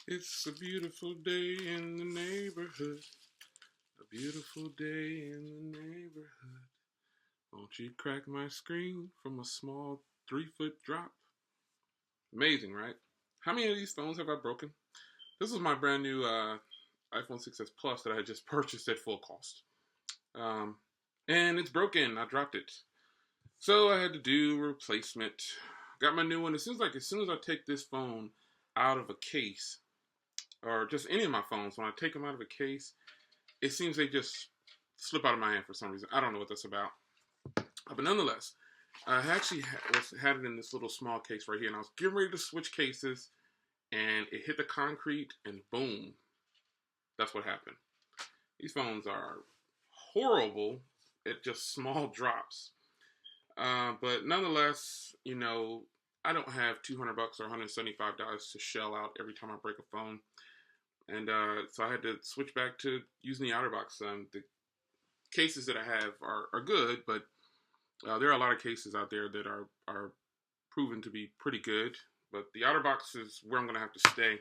It's a beautiful day in the neighborhood. A beautiful day in the neighborhood. Won't you crack my screen from a small 3-foot drop? Amazing, right? How many of these phones have I broken? This is my brand new iPhone 6s Plus that I had just purchased at full cost. Um, and it's broken. I dropped it. So I had to do a replacement. Got my new one. It seems like as soon as I take this phone out of a case, or just any of my phones, when I take them out of a case, it seems they just slip out of my hand for some reason. I don't know what that's about. But nonetheless, I actually had it in this little small case right here, and I was getting ready to switch cases, and it hit the concrete, and boom, that's what happened. These phones are horrible at just small drops. But nonetheless, I don't have $200 or $175 to shell out every time I break a phone. And so I had to switch back to using the Otterbox. The cases that I have are good, but there are a lot of cases out there that are proven to be pretty good. But the Otterbox is where I'm going to have to stay.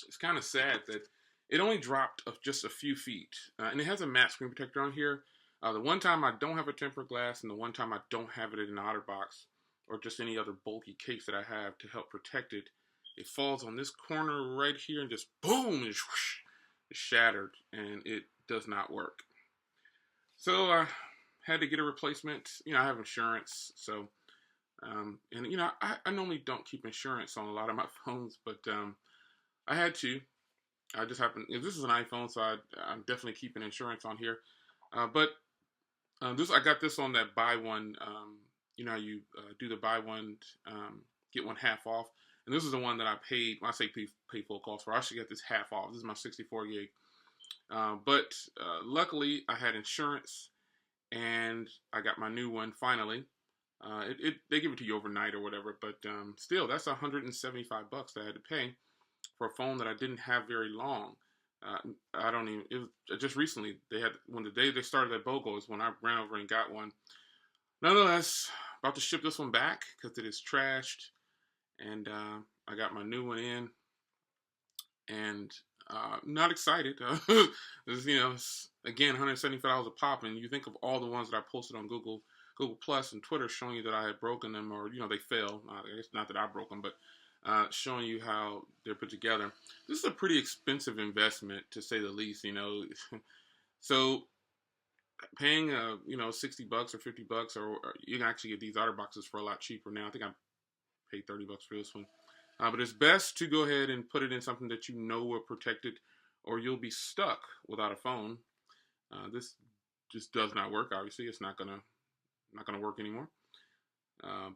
It's kind of sad that it only dropped just a few feet. And it has a matte screen protector on here. The one time I don't have a tempered glass, and the one time I don't have it in an Otterbox or just any other bulky case that I have to help protect it, it falls on this corner right here and just boom, and whoosh, it's shattered, and it does not work. So I had to get a replacement. I have insurance, so and I normally don't keep insurance on a lot of my phones, but I had to. I just happened. This is an iPhone, so I'm definitely keeping insurance on here. But I got this on that buy one. You do the buy one, get one half off. And this is the one that I paid. When I say pay full cost for, I should get this half off. This is my 64 gig. But luckily, I had insurance, and I got my new one finally. They give it to you overnight or whatever, but still, that's $175 that I had to pay for a phone that I didn't have very long. I don't even. It was just recently. When the day they started that BOGO is when I ran over and got one. Nonetheless, about to ship this one back because it is trashed, and I got my new one in, and not excited. It's, again, $175 a pop, and you think of all the ones that I posted on Google Plus and Twitter showing you that I had broken them, or they fail. It's not that I broke them, but showing you how they're put together. This is a pretty expensive investment, to say the least. So paying $60 or $50, or you can actually get these Otterboxes for a lot cheaper now. I think I paid $30 for this one. But it's best to go ahead and put it in something that will protect it, or you'll be stuck without a phone. This just does not work. Obviously, it's not gonna work anymore.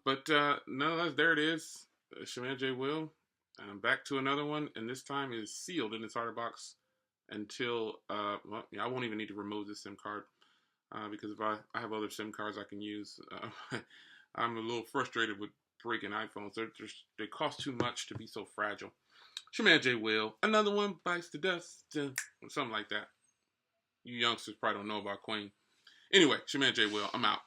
But nonetheless, there it is. Shaman J. Will. Back to another one, and this time is sealed in its Otterbox until I won't even need to remove this SIM card because if I have other SIM cards I can use. I'm a little frustrated with breaking iPhones. They cost too much to be so fragile. Shaman J. Will. Another one bites the dust. Something like that. You youngsters probably don't know about Queen. Anyway, Shaman J. Will. I'm out.